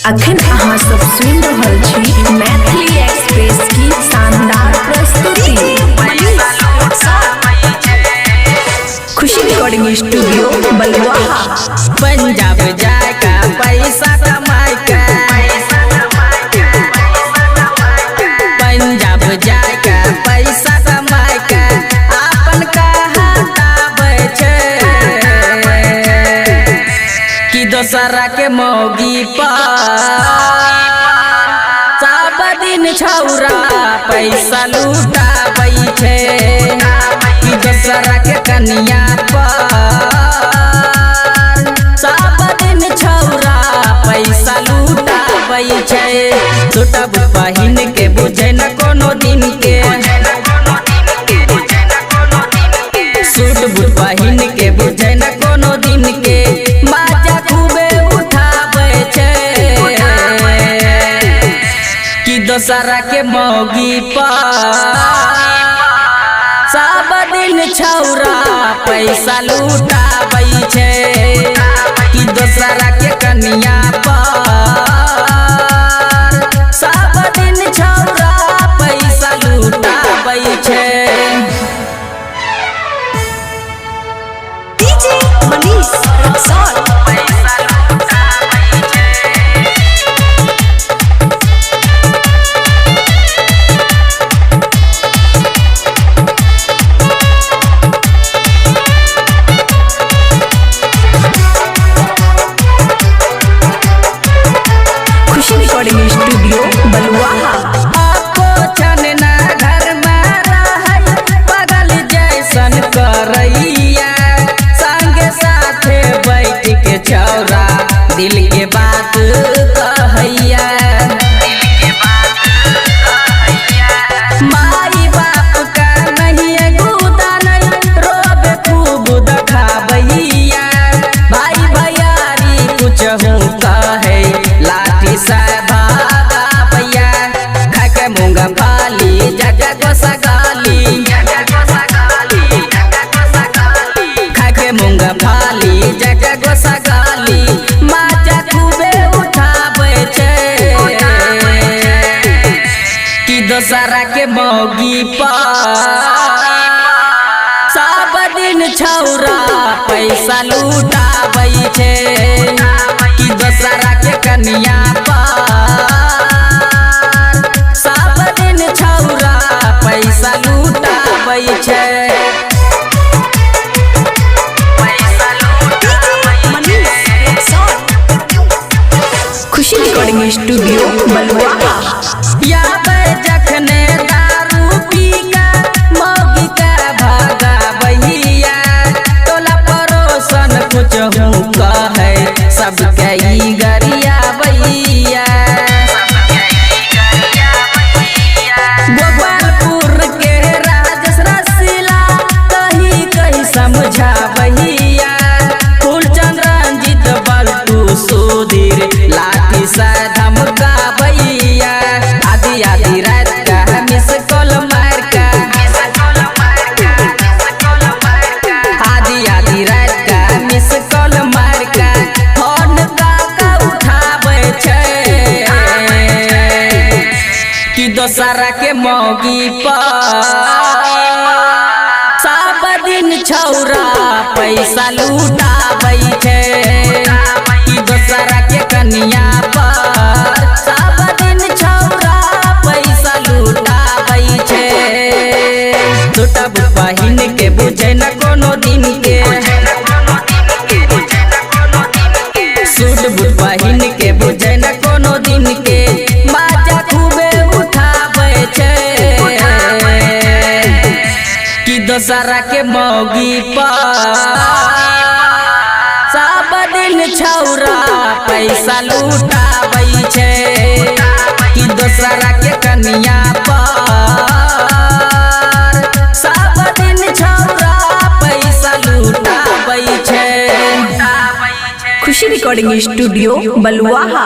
अखन अहाँ सब सुन रहल छी मैथिली एक्सप्रेस की शानदार प्रस्तुति। खुशी रिकॉर्डिंग स्टूडियो बलुआहा। पंजाब जाए का पैसा कमाए का, पंजाब जाए का पैसा कमाए का, आपन कहताबै छै कि दोसरा के मौगी पर सब दिन छौरा पैसा लुटाबै छै कि दोसरा के कनिया पर सब दिन छौरा पैसा लुटाबै छै। छोटा बहिन के बुझे न कोनो दिन के, सूट बूट बहिन के बुझे न कोनो दिन के, बाजा खूबे उठाबै छै कि दोसरा के मौगी पर सब दिन छौरा पैसा लुटाबै छै कि दोसरा के कनिया पर सब दिन छौरा पैसा लुटाबै छै। डीजे मनीष रक्सौल। खुशी रिकॉर्डिंग स्टूडियो बलुआहा। आपको छनना घर में रहै बगल जैसन करैया, संगे साथे बैठ के छौरा दिल के बात कहैया। माई बाप का नहीं गुदा नहीं रोबे खूब दखाबैया, भाई भैयारी कुछ हूँ कहे लाठी से भागाबैया। खाके मूंगा फाली जगह गोसा गाली, खाके मूंगा फाली जगह गोसा गाली, माजा खूबे उठाबै छै कि दोसरा के मौगी पर सब दिन छौरा पैसा लुटाबै छै कि दोसरा के कनिया पर सब दिन छौरा पैसा लुटाबै छै। खुशी रिकॉर्डिंग स्टूडियो बलुआहा। याबै जखने दारू पी का मौगी का भगाबैया, टोला पड़ोसन कुछ हूँ कहे सबके ई गरियाबैया। गोपालपुर के राजेश रसीला कही कही समझाबैया, फूलचंद रंजीत बल्टू सुधीर लाठी से धमकाबैया। आधी आधी रात का मिस कॉल मार का, आधी आधी रात का मिस कॉल मार का, फोन का उठाबै छै कि दोसरा के मौगी पर सब दिन छौरा पैसा लुटाबै छै कि दोसरा के कनिया पर सब दिन छौरा पैसा लुटाबै छै। छोटा बहिन के बुझे न कोनो दिन के, सूट बूट बहिन के बुझे न कोनो दिन के, बाजा खूबे उठाबै छै कि दोसरा के मौगी पर सब दिन छौरा पैसा लुटाबै छै कि दोसरा के कनिया पर सब दिन छौरा पैसा लुटाबै छै। खुशी रिकॉर्डिंग स्टूडियो बलुआहा।